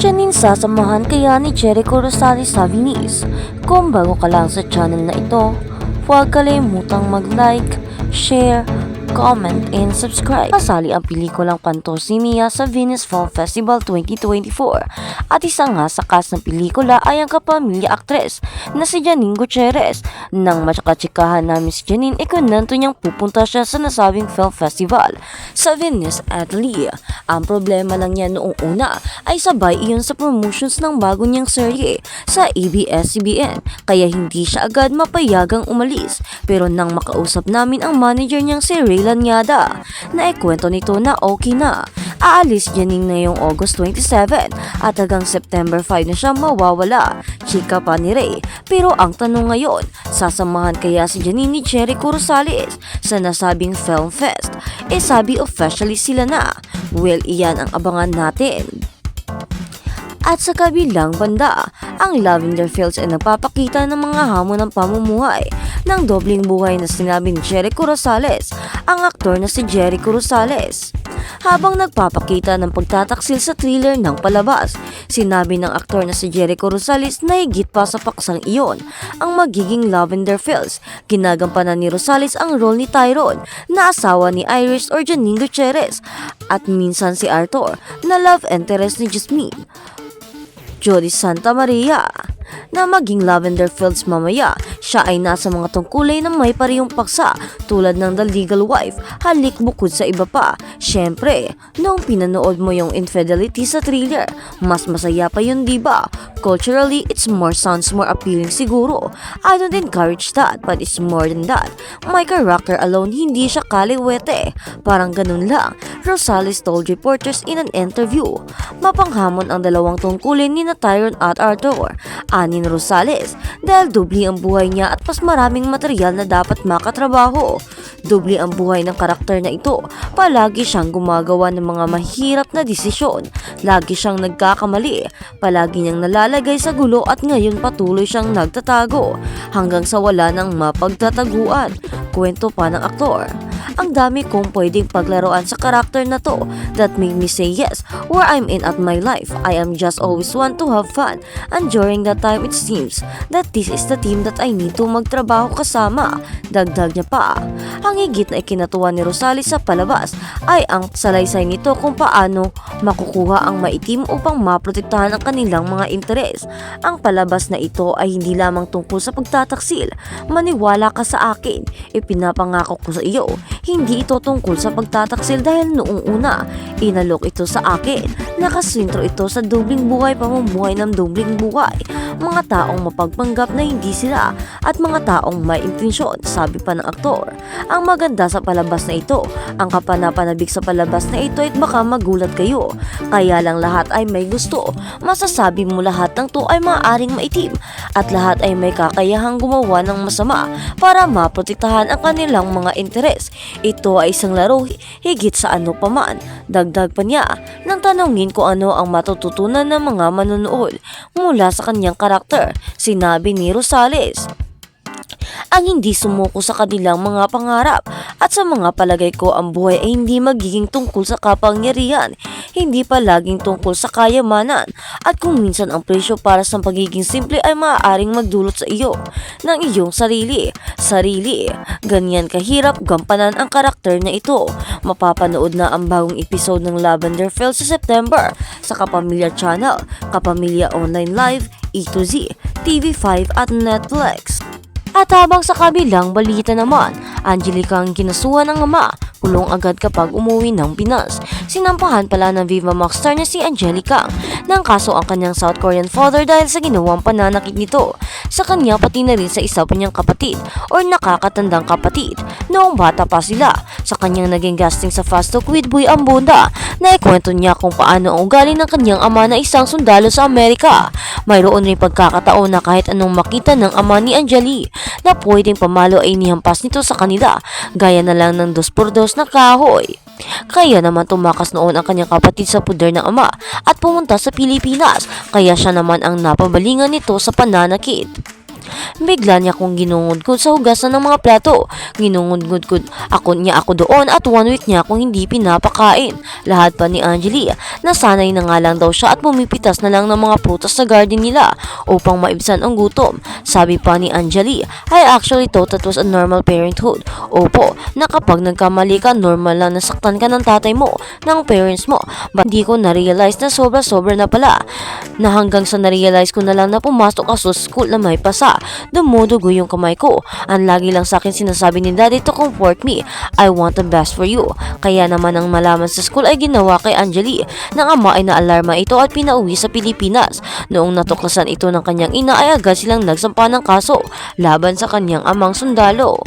Janine, sasamahan kaya ni Jericho Rosales sa Venice? Kung bago ka lang sa channel na ito, huwag kalimutang mag-like, share, comment, and subscribe. Kasali ang pelikulang Panto si Mia sa Venice Film Festival 2024 at isa nga sa cast ng pelikula ay ang kapamilya aktres na si Janine Gutierrez. Nang matsakatsikahan namin si Janine, ikunento niyang pupunta siya sa nasabing film festival sa Venice, Italy. Ang problema lang niya noong una ay sabay iyon sa promotions ng bago niyang serye sa ABS-CBN kaya hindi siya agad mapayagang umalis. Pero nang makausap namin ang manager niyang si Ray Lanyada, na ikwento nito na okay na. Aalis Janine ngayong August 27 at hanggang September 5 na siya mawawala. Chika pa ni Ray. Pero ang tanong ngayon, sasamahan kaya si Janine ni Jericho Rosales sa nasabing Film Fest? Sabi officially sila na. Well, iyan ang abangan natin. At sa kabilang banda, ang Lavender Fields ay nagpapakita ng mga hamon ng pamumuhay ng dobling buhay na sinabi ni Jericho Rosales, ang aktor na si Jericho Rosales. Habang nagpapakita ng pagtataksil sa thriller ng palabas, sinabi ng aktor na si Jericho Rosales na higit pa sa paksang iyon ang magiging Lavender Fields. Ginagampanan ni Rosales ang role ni Tyrone na asawa ni Iris or Janine Gutierrez at minsan si Arthur na love interest ni Jasmine Jody Santa Maria na maging Lavender Fields mamaya. Siya ay nasa mga tungkulay na may parehong paksa tulad ng The Legal Wife, halik bukod sa iba pa. Syempre, noong pinanood mo yung infidelity sa thriller, mas masaya pa yun, diba? Culturally, sounds more appealing siguro. I don't encourage that, but it's more than that. My character alone, hindi siya kaliwete. Parang ganun lang, Rosales told reporters in an interview. Mapanghamon ang dalawang tungkulin ni Tyrone at Arthur, ani ni Rosales, dahil dubli ang buhay niya at mas maraming material na dapat makatrabaho. Dubli ang buhay ng karakter na ito. Palagi siyang gumagawa ng mga mahirap na desisyon. Lagi siyang nagkakamali. Palagi niyang nalalagay sa gulo at ngayon patuloy siyang nagtatago hanggang sa wala ng mapagtataguan. Kwento pa ng aktor. Ang dami kong pwedeng paglaruan sa karakter na to that made me say yes where I'm in at my life. I am just always want to have fun, and during that time it seems that this is the team that I need to magtrabaho kasama. Dagdag niya pa. Ang higit na ikinatuwa ni Rosales sa palabas ay ang salaysay nito kung paano makukuha ang maitim upang maprotektahan ang kanilang mga interes. Ang palabas na ito ay hindi lamang tungkol sa pagtataksil. Maniwala ka sa akin, ipinapangako ko sa iyo. Hindi ito tungkol sa pagtataksil dahil noong una, inalok ito sa akin. Nakasintro ito sa dubling buhay, pamumuhay ng dubling buhay. Mga taong mapagpanggap na hindi sila at mga taong may intensyon, sabi pa ng aktor. Ang maganda sa palabas na ito, ang kapanapanabik sa palabas na ito ay baka magulat kayo. Kaya lang lahat ay may gusto. Masasabi mo lahat ng to ay maaaring maitim at lahat ay may kakayahang gumawa ng masama para maprotektahan ang kanilang mga interes. Ito ay isang laro higit sa ano pa man. Dagdag pa niya nang tanongin kung ano ang matututunan ng mga manonood mula sa kanyang karakter. Sinabi ni Rosales, ang hindi sumuko sa kanilang mga pangarap at sa mga palagay ko ang buhay ay hindi magiging tungkol sa kapangyarihan, hindi palaging tungkol sa kayamanan at kung minsan ang presyo para sa pagiging simple ay maaaring magdulot sa iyo ng iyong sarili. Ganyan kahirap gampanan ang karakter na ito. Mapapanood na ang bagong episode ng Lavender Fields sa September sa Kapamilya Channel, Kapamilya Online Live, E2Z, TV5 at Netflix. At habang sa kabilang balita naman, Angelica ang kinasuhan ng ama, kulong agad kapag umuwi ng Pinas. Sinampahan pala ng Viva Max star na si Angelica ng kaso ang kanyang South Korean father dahil sa ginawang pananakit nito sa kanya pati na rin sa isa pa niyang kapatid or nakakatandang kapatid. Noong bata pa sila, sa kanyang naging casting sa Fast Talk with Boy Ambunda, na ikwento niya kung paano ang ugali ng kanyang ama na isang sundalo sa Amerika. Mayroon rin pagkakataon na kahit anong makita ng ama ni Angeli na pwedeng pamalo ay nihampas nito sa kanila, gaya na lang ng 2x2 na kahoy. Kaya naman tumakas noon ang kanyang kapatid sa puder ng ama at pumunta sa Pilipinas, kaya siya naman ang napabalingan nito sa pananakit. Bigla niya kong ginungod-gud sa hugasan ng mga plato. Ginungod-gud ako doon at 1 week niya akong hindi pinapakain. Lahat pa ni Angeli, nasanay na nga lang daw siya at pumipitas na lang ng mga prutas sa garden nila upang maibsan ang gutom. Sabi pa ni Angeli, I actually thought that was a normal parenthood. Opo, na kapag nagkamali ka, normal lang nasaktan ka ng tatay mo, ng parents mo. But hindi ko na-realize na sobra-sobra na pala. Na hanggang sa na-realize ko na lang na pumasok ako sa school na may pasa. Dumudugo yung kamay ko. Ang lagi lang sa akin sinasabi ni daddy to comfort me. I want the best for you. Kaya naman ang malaman sa school ay ginawa kay Angeli. Nang ama ay naalarma ito at pinauwi sa Pilipinas. Noong natuklasan ito ng kanyang ina ay agad silang nagsampa ng kaso laban sa kanyang amang sundalo.